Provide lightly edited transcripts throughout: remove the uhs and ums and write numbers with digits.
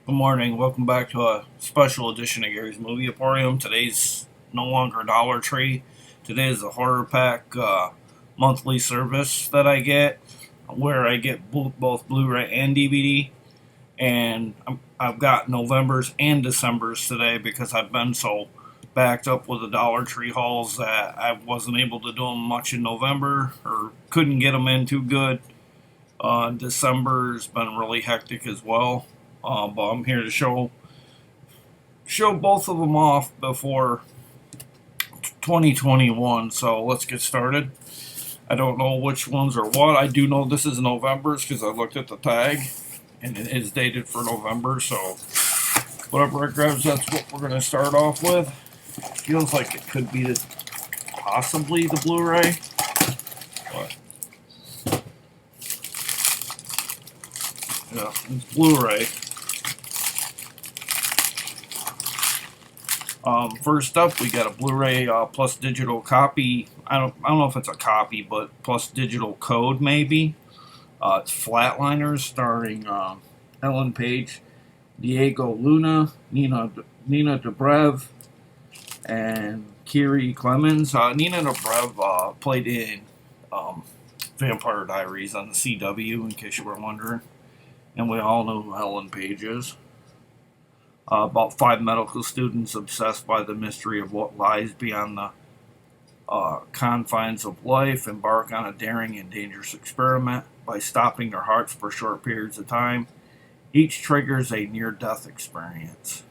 Good morning. Welcome back to a special edition of Gary's Movie Emporium. Today's no longer Dollar Tree. Today is a horror pack monthly service that I get, where I get both Blu-ray and DVD. And I've got November's and December's today because I've been so backed up with the Dollar Tree hauls that I wasn't able to do them much in November or couldn't get them in too good. December's been really hectic as well. But I'm here to show both of them off before 2021. So let's get started. I don't know which ones are what. I do know this is November's because I looked at the tag and it is dated for November. So whatever it grabs, that's what we're going to start off with. Feels like it could be possibly the Blu-ray, but yeah, it's Blu-ray. First up, we got a Blu-ray plus digital copy. I don't know if it's a copy, but plus digital code maybe. It's Flightliners, starring Ellen Page, Diego Luna, Nina Dobrev, and Kiri Clemens. Nina Dobrev played in Vampire Diaries on the CW, in case you were wondering, and we all know who Ellen Page is. About 5 medical students obsessed by the mystery of what lies beyond the confines of life embark on a daring and dangerous experiment by stopping their hearts for short periods of time. Each triggers a near-death experience.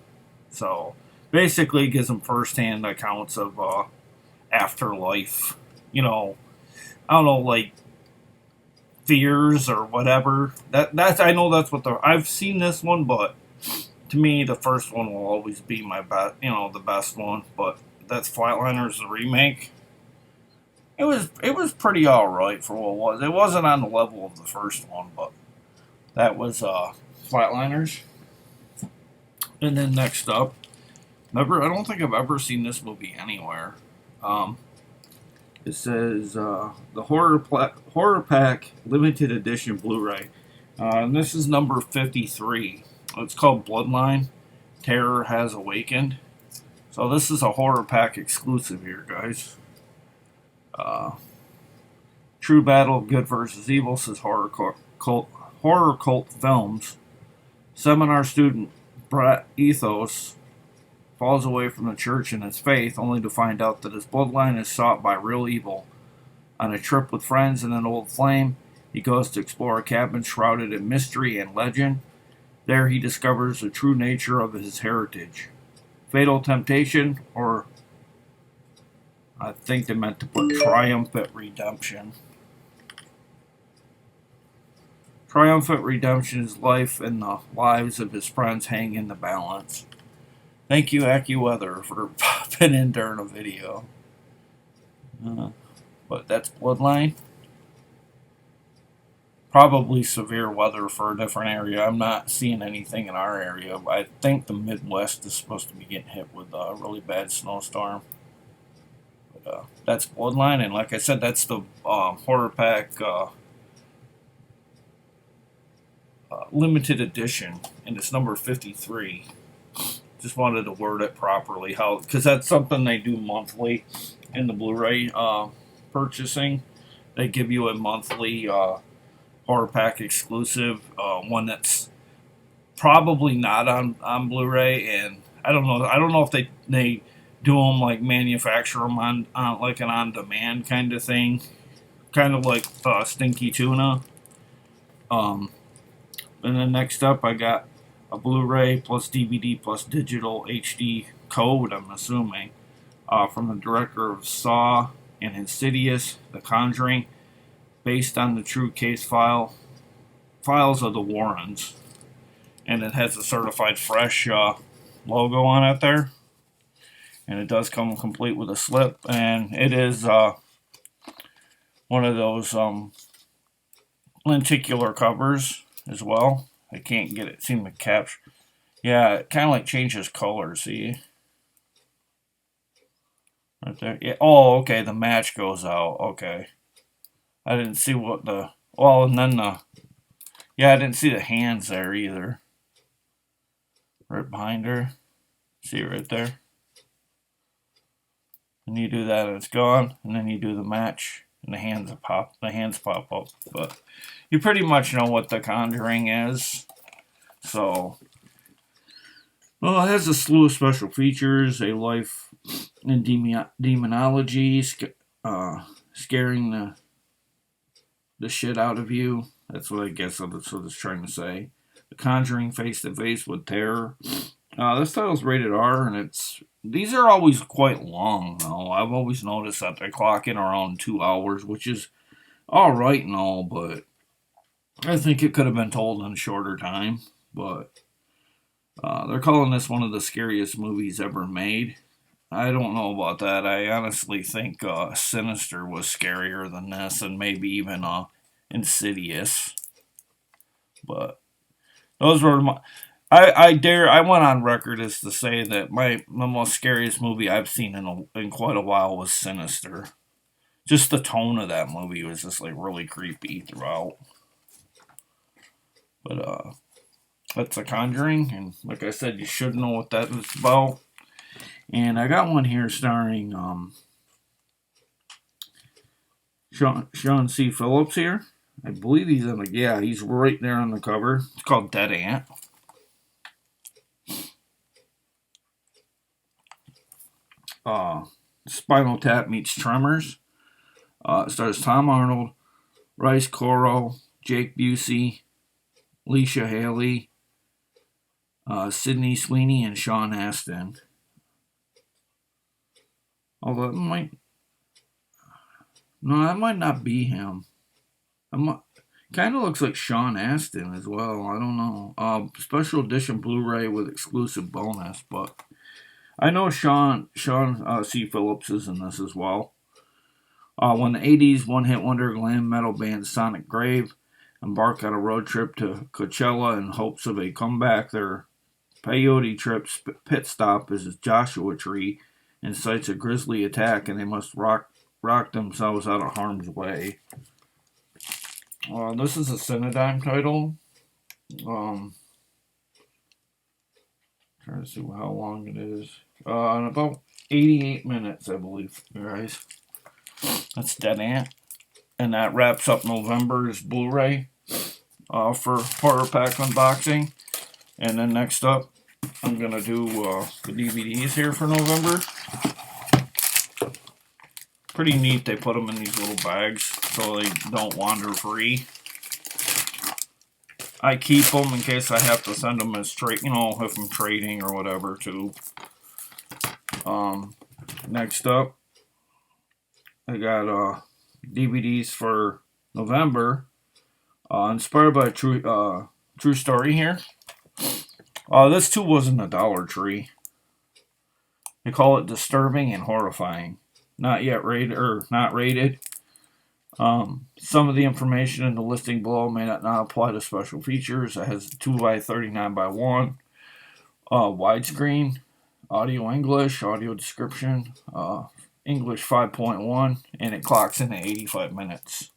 So basically it gives them first-hand accounts of afterlife. You know, I don't know, like fears or whatever. That's I know that's what I've seen this one, but to me, the first one will always be my best, the best one. But that's Flightliners, the remake. It was pretty alright for what it was. It wasn't on the level of the first one, but that was Flightliners. And then next up, I don't think I've ever seen this movie anywhere. It says the Horror Pack Limited Edition Blu-ray. And this is number 53. It's called Bloodline. Terror Has Awakened. So this is a horror pack exclusive here, guys. True Battle of Good versus Evil, says Horror Cult Films. Seminar student Brett Ethos falls away from the church and his faith, only to find out that his bloodline is sought by real evil. On a trip with friends and an old flame, he goes to explore a cabin shrouded in mystery and legend. There he discovers the true nature of his heritage. Fatal Temptation, or I think they meant to put Triumphant Redemption. Triumphant Redemption, his life and the lives of his friends hang in the balance. Thank you, AccuWeather, for popping in during a video. But that's Bloodline. Probably severe weather for a different area. I'm not seeing anything in our area. I think the Midwest is supposed to be getting hit with a really bad snowstorm. But that's Bloodline, and like I said, that's the horror pack limited edition, and it's number 53. Just wanted to word it properly, because that's something they do monthly in the Blu-ray purchasing. They give you a monthly horror pack exclusive, one that's probably not on Blu-ray, and I don't know if they do them like manufacture them on like an on-demand kind of thing, kind of like Stinky Tuna. And then next up, I got a Blu-ray plus DVD plus digital HD code, I'm assuming, from the director of Saw and Insidious, The Conjuring, based on the true case files of the Warrens. And it has a certified fresh logo on it there. And it does come complete with a slip. And it is one of those lenticular covers as well. I can't seem to capture. Yeah, it kind of like changes color, see? Right there. Yeah. Oh, okay, the match goes out. Okay. I didn't see what and then I didn't see the hands there either. right behind her. See it right there? And you do that and it's gone, and then you do the match and the hands pop up. But you pretty much know what the Conjuring is. So, well, it has a slew of special features, a life in demonology, scaring the shit out of you. That's what I guess that's what it's trying to say. The Conjuring face to face with terror. This title's rated R, and these are always quite long, though. I've always noticed that they clock in around 2 hours, which is alright and all, but I think it could have been told in a shorter time. But they're calling this one of the scariest movies ever made. I don't know about that. I honestly think Sinister was scarier than this, and maybe even Insidious. But those were my. I went on record as to say that the most scariest movie I've seen in quite a while was Sinister. Just the tone of that movie was just like really creepy throughout. But that's a Conjuring, and like I said, you should know what that is about. And I got one here starring Sean C. Phillips here. I believe he's he's right there on the cover. It's called Dead Ant. Spinal Tap meets Tremors. It stars Tom Arnold, Rice Coro, Jake Busey, Leisha Haley, Sydney Sweeney, and Sean Astin. Although that might not be him. Kind of looks like Sean Astin as well. I don't know. Special edition Blu-ray with exclusive bonus, but I know Sean C. Phillips is in this as well. When the 80s one-hit wonder glam metal band Sonic Grave embark on a road trip to Coachella in hopes of a comeback, their peyote trip's pit stop is a Joshua Tree incites a grisly attack, and they must rock themselves out of harm's way. This is a Cinedigm title. Trying to see how long it is. In about 88 minutes, I believe, guys. That's Dead Ant. And that wraps up November's Blu-ray for Horror Pack Unboxing. And then next up, I'm going to do the DVDs here for November. Pretty neat, they put them in these little bags so they don't wander free. I keep them in case I have to send them as if I'm trading or whatever too. Next up, I got DVDs for November, inspired by a true story here. This too wasn't a Dollar Tree. They call it disturbing and horrifying. Not yet rated or not rated. Some of the information in the listing below may not apply to special features. It has 2x39x1, widescreen, audio English, audio description, English 5.1, and it clocks in at 85 minutes.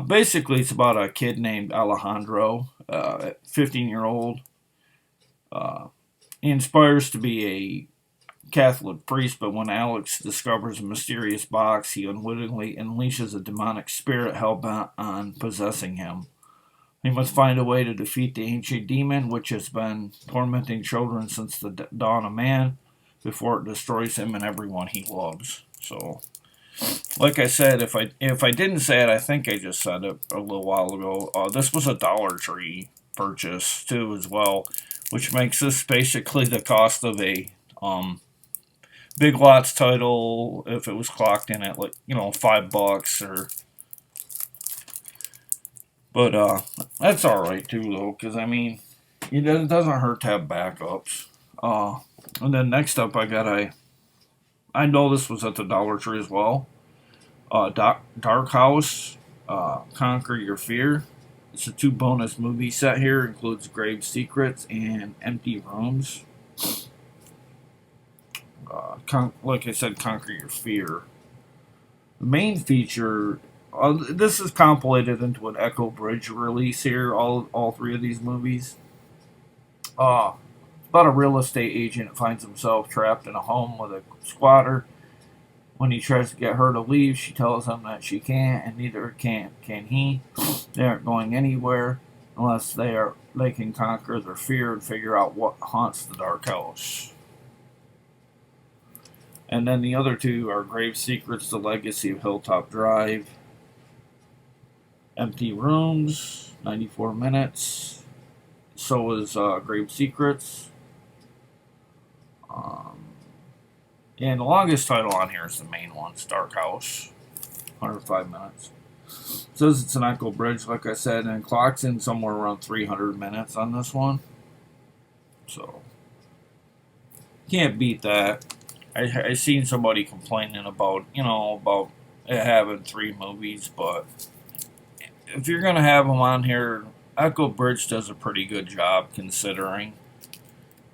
Basically, it's about a kid named Alejandro, 15-year-old. He inspires to be a Catholic priest, but when Alex discovers a mysterious box, he unwittingly unleashes a demonic spirit hell-bent on possessing him. He must find a way to defeat the ancient demon, which has been tormenting children since the dawn of man, before it destroys him and everyone he loves. So, like I said, if I didn't say it, I think I just said it a little while ago. This was a Dollar Tree purchase too, as well, which makes this basically the cost of a Big Lots title if it was clocked in at $5 or. But that's all right too, though, because it doesn't hurt to have backups. And then next up, I know this was at the Dollar Tree as well. Dark House, Conquer Your Fear. It's a 2 bonus movie set here. It includes Grave Secrets and Empty Rooms. Like I said, Conquer Your Fear. The main feature, this is compilated into an Echo Bridge release here, all 3 of these movies. About a real estate agent that finds himself trapped in a home with a squatter. When he tries to get her to leave, she tells him that she can't, and neither can he. They aren't going anywhere unless they can conquer their fear and figure out what haunts the dark house. And then the other two are Grave Secrets: The Legacy of Hilltop Drive. Empty Rooms, 94 minutes. So is Grave Secrets. And the longest title on here is the main one, Dark House, 105 minutes. It says it's an Echo Bridge, like I said, and clocks in somewhere around 300 minutes on this one. So, can't beat that. I seen somebody complaining about, about it having 3 movies, but if you're going to have them on here, Echo Bridge does a pretty good job considering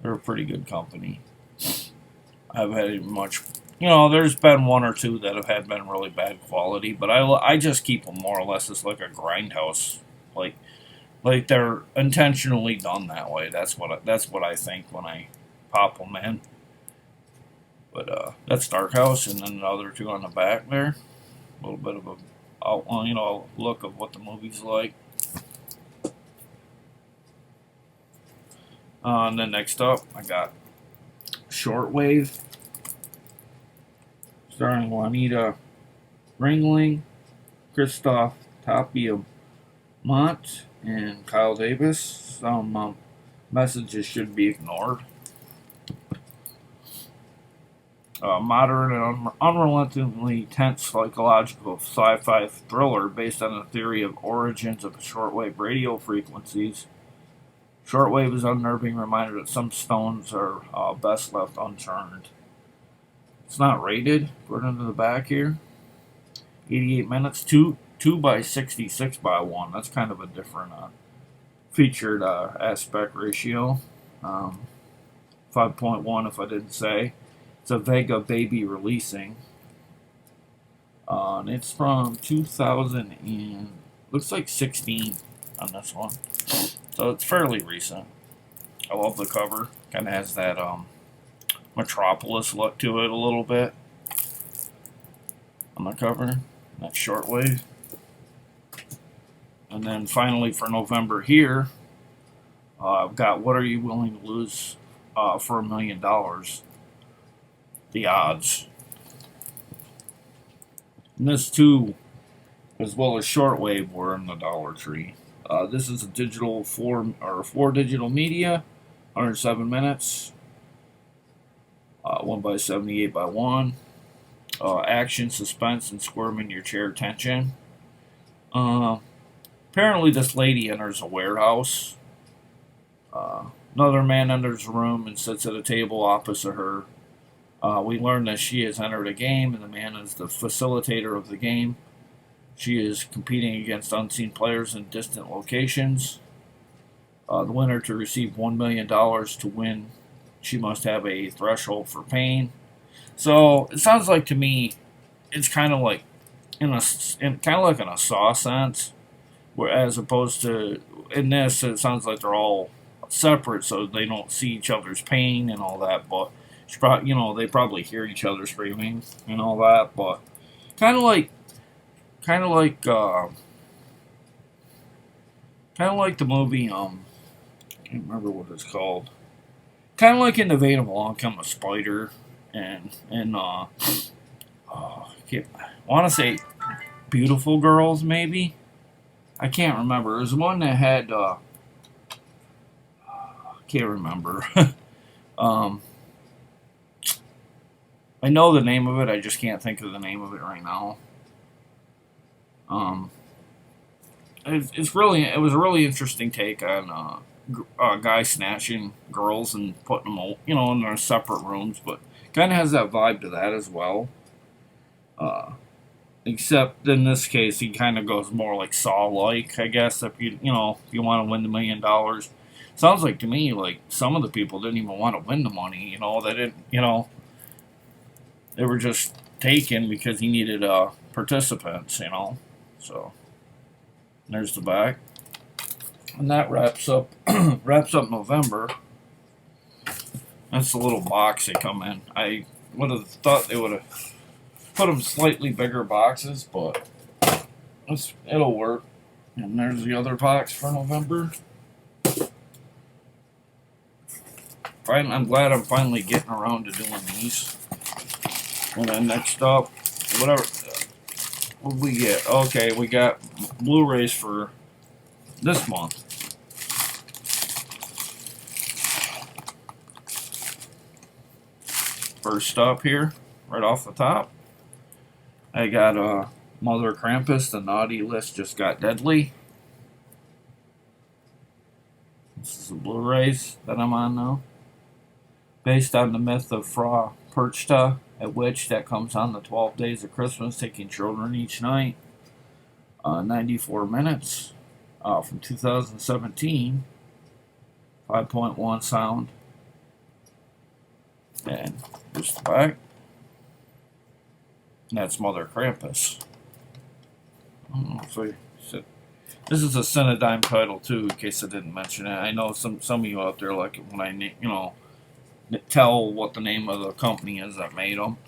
they're a pretty good company. I've had much, there's been 1 or 2 that have been really bad quality, but I just keep them more or less as like a grindhouse, like they're intentionally done that way. That's what I think when I pop them in. But that's Dark House, and then the other 2 on the back there, a little bit of a outline, look of what the movie's like. And then next up, I got Shortwave, starring Juanita Ringling, Christoph Tapia Mont, and Kyle Davis. Some messages should be ignored. Modern and unrelentingly tense psychological sci-fi thriller based on the theory of origins of shortwave radio frequencies. Shortwave is an unnerving reminder that some stones are best left unturned. It's not rated. According to the back here, 88 minutes, 2 by 66 by 1. That's kind of a different featured aspect ratio. 5.1 if I didn't say. It's a Vega Baby releasing. And it's from 2000 and looks like 16 on this one. So it's fairly recent. I love the cover. Kind of has that Metropolis look to it a little bit on the cover. That's Shortwave. And then finally for November here, I've got What Are You Willing to Lose for $1 million? The Odds. And this too, as well as Shortwave, were in the Dollar Tree. This is a digital 4 digital media, 107 minutes, 1 by 78 by 1. Action, suspense, and squirm in your chair tension. Apparently, this lady enters a warehouse. Another man enters the room and sits at a table opposite her. We learn that she has entered a game, and the man is the facilitator of the game. She is competing against unseen players in distant locations. The winner to receive $1 million to win, she must have a threshold for pain. So it sounds like to me, it's kind of like in a Saw sense, where as opposed to in this, it sounds like they're all separate, so they don't see each other's pain and all that. But they probably hear each other screaming and all that. But kind of like the movie. I can't remember what it's called. Kind of like in the vein of Along Come a Spider, and I want to say Beautiful Girls, maybe. I can't remember. There's one that had can't remember. I know the name of it. I just can't think of the name of it right now. It was a really interesting take on guys snatching girls and putting them, in their separate rooms, but kind of has that vibe to that as well. Except in this case, he kind of goes more like Saw-like, I guess. If you want to win the $1 million, sounds like to me like some of the people didn't even want to win the money. They didn't. They were just taken because he needed participants. So there's the back, and that wraps up November. That's the little box they come in. I would have thought they would have put them slightly bigger boxes, but it'll work. And there's the other box for November. I'm glad I'm finally getting around to doing these. And then next up, whatever. What did we get? Okay, we got Blu-rays for this month. First up here, right off the top, I got Mother Krampus, The Naughty List Just Got Deadly. This is the Blu-rays that I'm on now. Based on the myth of Fra Perchta, a witch that comes on the 12 days of Christmas, taking children each night. 94 minutes from 2017. 5.1 sound. And here's the back. And that's Mother Krampus. I don't know if I said. This is a Cinedigm title too, in case I didn't mention it. I know some of you out there like it when I tell what the name of the company is that made them.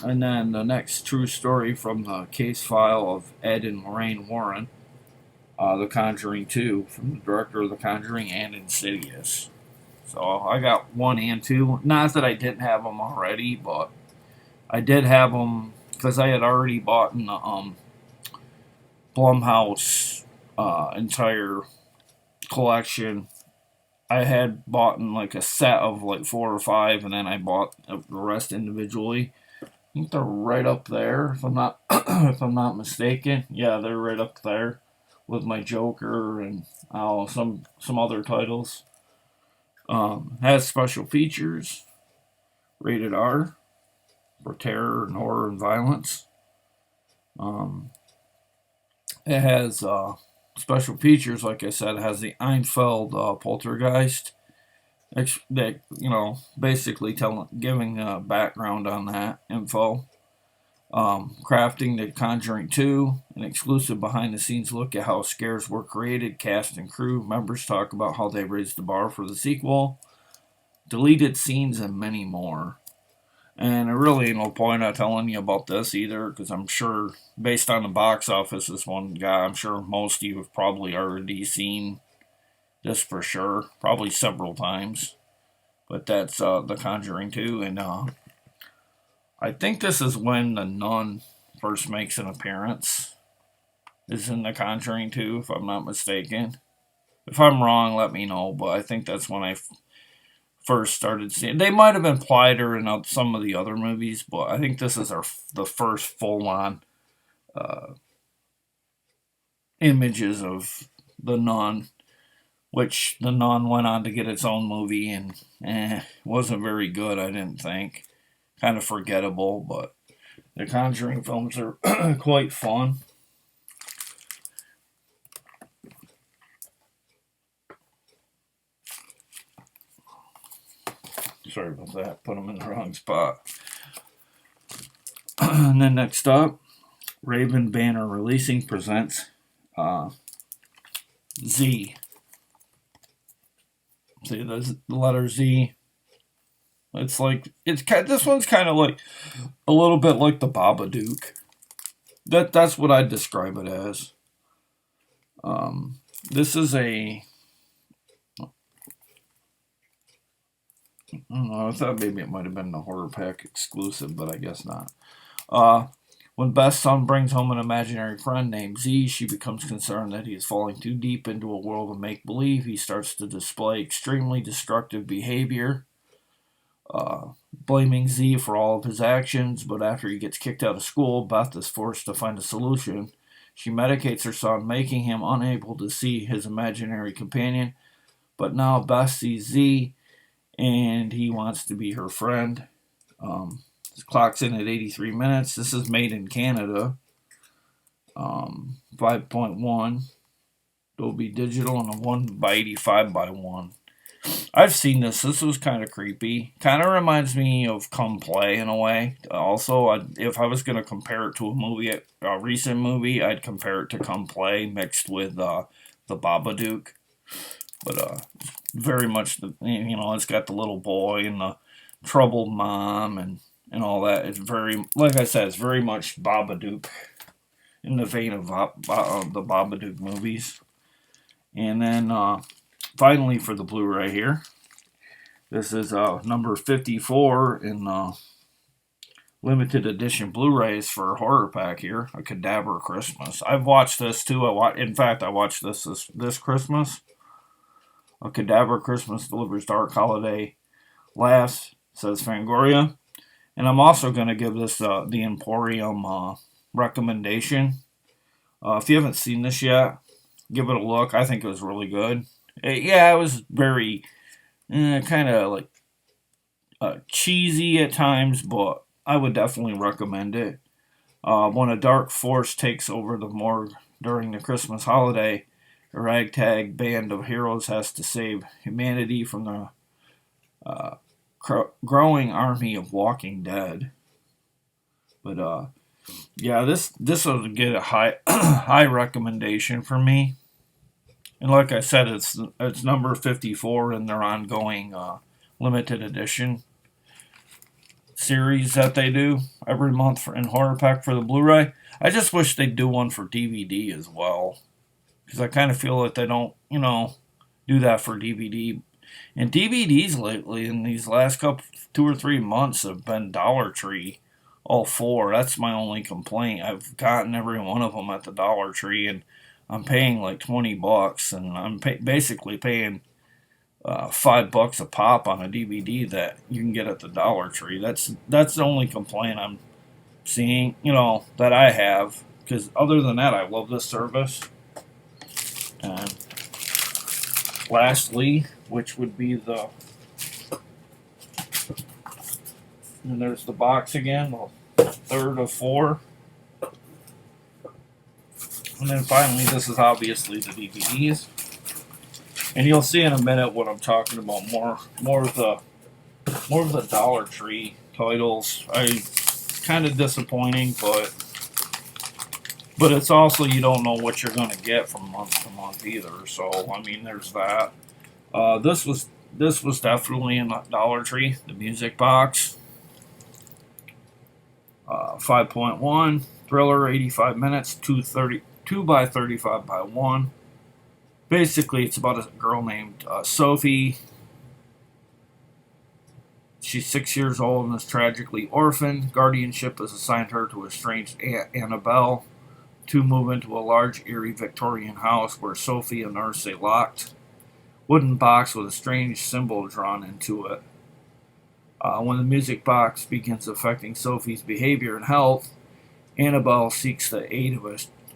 And then the next true story from the case file of Ed and Lorraine Warren, The Conjuring 2, from the director of The Conjuring and Insidious. So I got 1 and 2. Not that I didn't have them already, but I did have them because I had already bought the Blumhouse entire collection. I had bought in like a set of like 4 or 5, and then I bought the rest individually. I think they're right up there, if I'm not if I'm not mistaken. Yeah, they're right up there with my Joker and some other titles. Has special features, rated R for terror and horror and violence. It has special features, like I said. It has the N0VEMBER poltergeist. That, basically giving background on that info. Crafting the Conjuring 2, an exclusive behind-the-scenes look at how scares were created. Cast and crew members talk about how they raised the bar for the sequel. Deleted scenes and many more. And there really ain't no point of telling you about this either, because I'm sure, based on the box office, this one guy, I'm sure most of you have probably already seen this for sure, probably several times. But that's The Conjuring 2, and I think this is when the nun first makes an appearance. Is in The Conjuring 2, if I'm not mistaken. If I'm wrong, let me know, but I think that's when I first started seeing. They might have implied her in some of the other movies, but I think this is the first full-on images of the nun, which the nun went on to get its own movie, and wasn't very good, I didn't think. Kind of forgettable, but the Conjuring films are quite fun. Sorry about that. Put them in the wrong spot. And then next up, Raven Banner Releasing presents Z. See the letter Z. This one's kind of like a little bit like the Babadook. That's what I'd describe it as. This is I don't know, I thought maybe it might have been the Horror Pack exclusive, but I guess not. When Beth's son brings home an imaginary friend named Z, she becomes concerned that he is falling too deep into a world of make-believe. He starts to display extremely destructive behavior, blaming Z for all of his actions, but after he gets kicked out of school, Beth is forced to find a solution. She medicates her son, making him unable to see his imaginary companion, but now Beth sees Z, and he wants to be her friend. This clocks in at 83 minutes. This is made in Canada. 5.1 Dolby Digital and a 1:85 by 1. I've seen this. This was kind of creepy. Kind of reminds me of Come Play in a way. Also, if I was going to compare it to a recent movie, I'd compare it to Come Play mixed with the Babadook. But very much it's got the little boy and the troubled mom and all that. It's very, like I said, it's very much Babadook, in the vein of the Babadook movies. And then finally for the Blu-ray here, this is number 54 in limited edition Blu-rays for horror pack here, A Cadaver Christmas. I've watched this too. In fact, I watched this Christmas. A Cadaver Christmas delivers dark holiday laughs, says Fangoria. And I'm also going to give this the Emporium recommendation. If you haven't seen this yet, give it a look. I think it was really good. It was very kind of like cheesy at times, but I would definitely recommend it. When a dark force takes over the morgue during the Christmas holiday, a ragtag band of heroes has to save humanity from the growing army of Walking Dead. But this will get a high high recommendation for me. And like I said, it's number 54 in their ongoing limited edition series that they do every month in horror pack for the Blu-ray. I just wish they'd do one for DVD as well, because I kind of feel that they don't, do that for DVD. And DVDs lately, in these last 2 or 3 months, have been Dollar Tree, all 4. That's my only complaint. I've gotten every one of them at the Dollar Tree, and I'm paying like $20, and I'm basically paying $5 a pop on a DVD that you can get at the Dollar Tree. That's the only complaint I'm seeing, that I have. Because other than that, I love this service. And lastly, which would be and there's the box again, the third of 4. And then finally, this is obviously the DVDs. And you'll see in a minute what I'm talking about. More of the Dollar Tree titles. Kind of disappointing, but it's also, you don't know what you're going to get from month to month either. So I mean, there's that. This was definitely in the Dollar Tree, the music box. 5.1 thriller, 85 minutes, 2 by 35 by 1. Basically, it's about a girl named Sophie. She's 6 years old and is tragically orphaned. Guardianship has assigned her to a estranged Aunt Annabelle to move into a large, eerie Victorian house where Sophie and nurse a locked wooden box with a strange symbol drawn into it. When the music box begins affecting Sophie's behavior and health, Annabelle seeks the aid of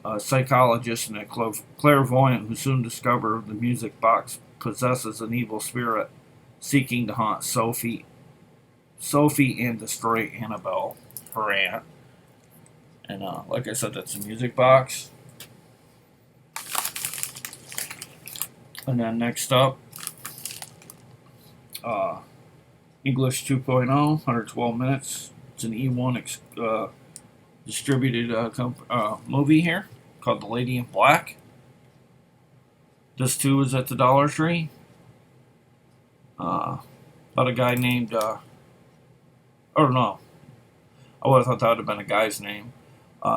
a psychologist and a clairvoyant who soon discover the music box possesses an evil spirit seeking to haunt Sophie and destroy Annabelle, her aunt. And like I said, that's a music box. And then next up, English 2.0, 112 minutes. It's an E1 distributed movie here called The Lady in Black. This too is at the Dollar Tree. About a guy named, I would have thought that would have been a guy's name.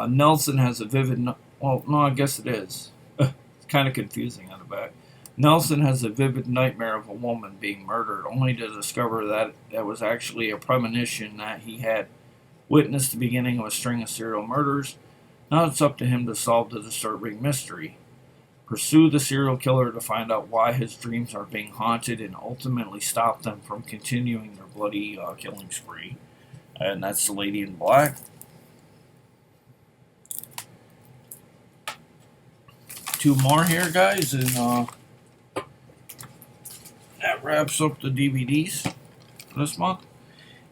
Nelson has a vivid, I guess it is. It's kind of confusing on the back. Nelson has a vivid nightmare of a woman being murdered, only to discover that it was actually a premonition that he had witnessed the beginning of a string of serial murders. Now it's up to him to solve the disturbing mystery. Pursue the serial killer to find out why his dreams are being haunted and ultimately stop them from continuing their bloody killing spree. And that's The Lady in Black. Two more here, guys, and that wraps up the DVDs this month.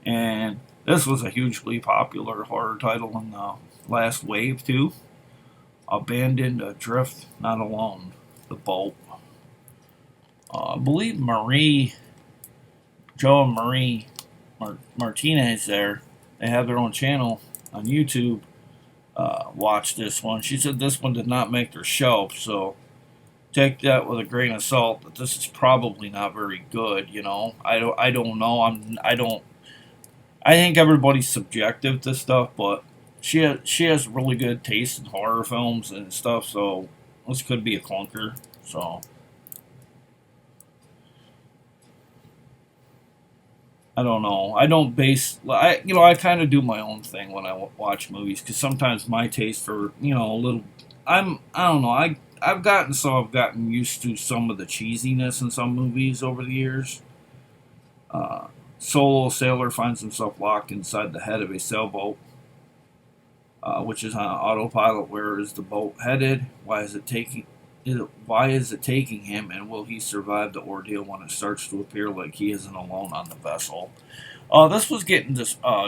And this was a hugely popular horror title in the last wave, too. Abandoned, Adrift, Not Alone, The Boat. I believe Joe and Marie Martinez there, they have their own channel on YouTube, watched this one. She said this one did not make their shelf, so take that with a grain of salt. That this is probably not very good. I don't know. I don't. I think everybody's subjective to stuff, but she has really good taste in horror films and stuff. So this could be a clunker. So I don't know. I don't base. I kind of do my own thing when I watch movies because sometimes my taste for a little. I don't know. I've gotten used to some of the cheesiness in some movies over the years. Uh, Solo sailor finds himself locked inside the head of a sailboat, which is on autopilot. Where is the boat headed? Why is it taking? Why is it taking him? And will he survive the ordeal when it starts to appear like he isn't alone on the vessel? This was getting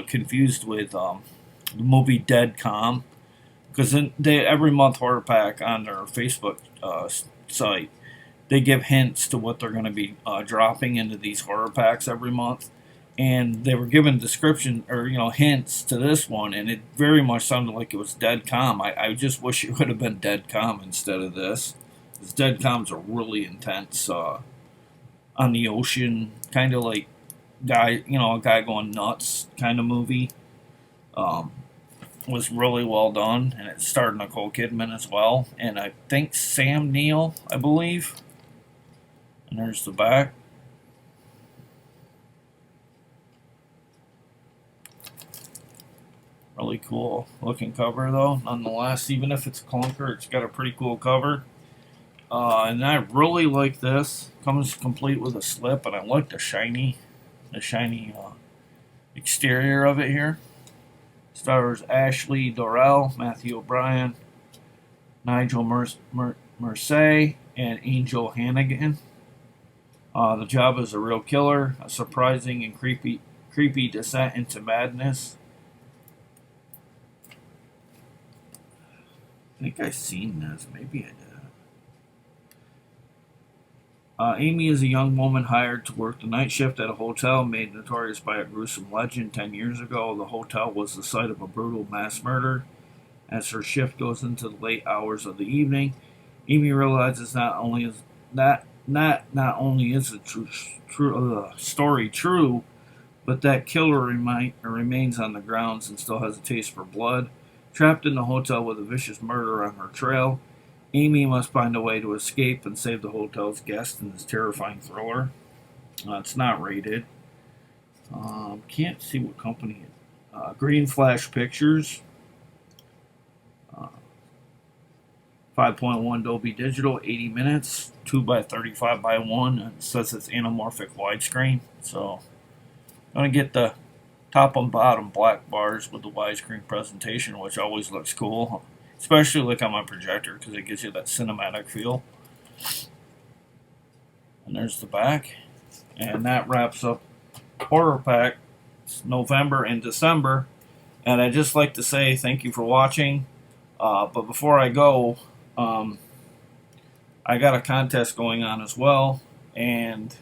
confused with the movie Dead Calm because they every month Horror Pack on their Facebook site they give hints to what they're going to be dropping into these horror packs every month, and they were given description or hints to this one, and it very much sounded like it was Dead Calm. I just wish it would have been Dead Calm instead of this. Because Dead Calm's a really intense on the ocean kind of like a guy going nuts kind of movie. Um, was really well done, and it starred Nicole Kidman as well, and I think Sam Neill, I believe. And there's the back. Really cool looking cover though, nonetheless. Even if it's a clunker, it's got a pretty cool cover. And I really like this. Comes complete with a slip, and I like the shiny exterior of it here. Stars Ashley Dorrell, Matthew O'Brien, Nigel Mercer, and Angel Hannigan. The job is a real killer, a surprising and creepy descent into madness. I think I've seen this. Maybe I did. Amy is a young woman hired to work the night shift at a hotel made notorious by a gruesome legend. 10 years ago, the hotel was the site of a brutal mass murder. As her shift goes into the late hours of the evening, Amy realizes not only is the story true, but that killer remains on the grounds and still has a taste for blood. Trapped in the hotel with a vicious murderer on her trail, Amy must find a way to escape and save the hotel's guests in this terrifying thriller. It's not rated. Can't see what company it is. Green Flash Pictures. Uh, 5.1 Dolby Digital, 80 minutes, 2 by 35 by 1. It says it's anamorphic widescreen. So I'm going to get the top and bottom black bars with the widescreen presentation, which always looks cool. Especially like on my projector because it gives you that cinematic feel. And there's the back. And that wraps up Horror Pack. It's November and December. And I'd just like to say thank you for watching. But before I go, I got a contest going on as well. And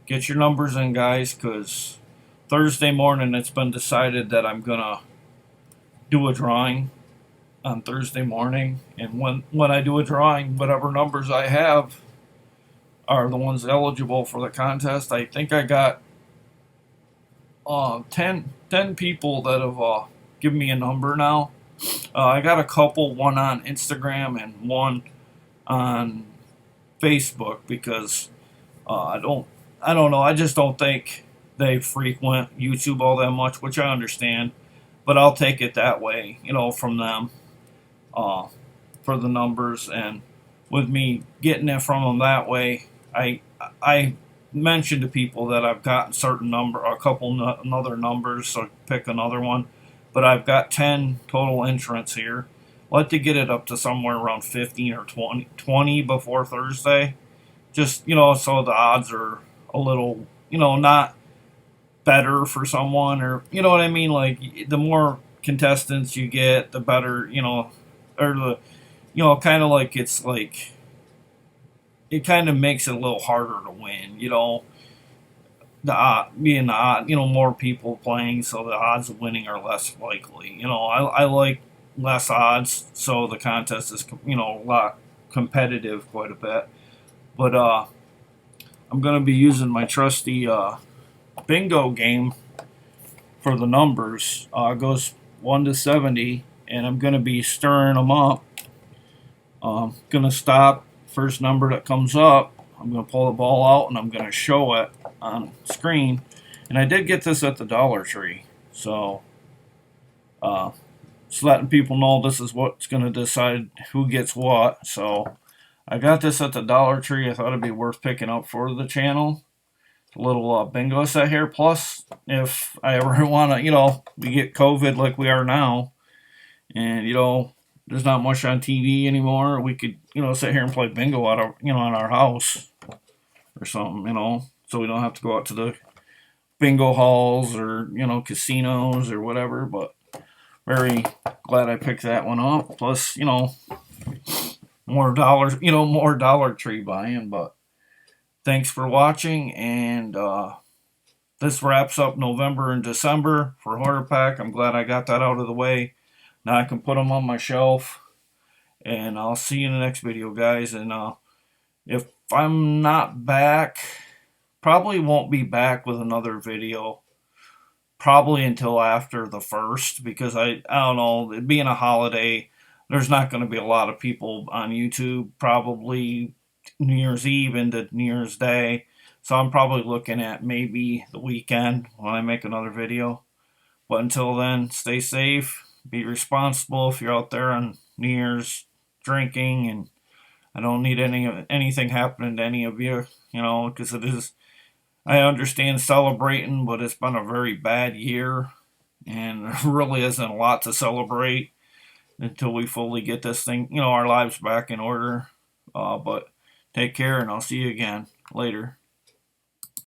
get your numbers in, guys, because Thursday morning it's been decided that I'm going to do a drawing on Thursday morning, and when I do a drawing, whatever numbers I have are the ones eligible for the contest. I think I got 10 people that have given me a number now. I got a couple, one on Instagram and one on Facebook, because I don't know. I just don't think they frequent YouTube all that much, which I understand, but I'll take it that way, from them. For the numbers, and with me getting it from them that way, I mentioned to people that I've gotten a couple other numbers, so pick another one. But I've got 10 total entrants here. I'd like to get it up to somewhere around 15 or 20 before Thursday. Just, so the odds are a little, not better for someone, or, you know what I mean? Like, the more contestants you get, the better, or the, kind of like it's like, it kind of makes it a little harder to win, being the odd, more people playing, so the odds of winning are less likely. I like less odds, so the contest is, a lot competitive quite a bit. But I'm going to be using my trusty bingo game for the numbers. It goes 1 to 70, and I'm going to be stirring them up. Going to stop first number that comes up. I'm going to pull the ball out and I'm going to show it on screen. And I did get this at the Dollar Tree, so just letting people know this is what's going to decide who gets what. So I got this at the Dollar Tree. I thought it'd be worth picking up for the channel. A little bingo set here. Plus, if I ever want to, we get COVID like we are now, and there's not much on TV anymore, we could sit here and play bingo out of in our house or something, so we don't have to go out to the bingo halls or casinos or whatever. But very glad I picked that one up. Plus, more dollars, more Dollar Tree buying. But thanks for watching, and this wraps up November and December for Horror Pack. I'm glad I got that out of the way. Now I can put them on my shelf, and I'll see you in the next video, guys. And if I'm not back, probably won't be back with another video probably until after the 1st, because I don't know, it being a holiday, there's not going to be a lot of people on YouTube, probably New Year's Eve into New Year's Day. So I'm probably looking at maybe the weekend when I make another video. But until then, stay safe, be responsible if you're out there on New Year's drinking, and I don't need anything happening to any of you, because it is, I understand celebrating, but it's been a very bad year, and there really isn't a lot to celebrate until we fully get this thing, our lives back in order. But take care, and I'll see you again later.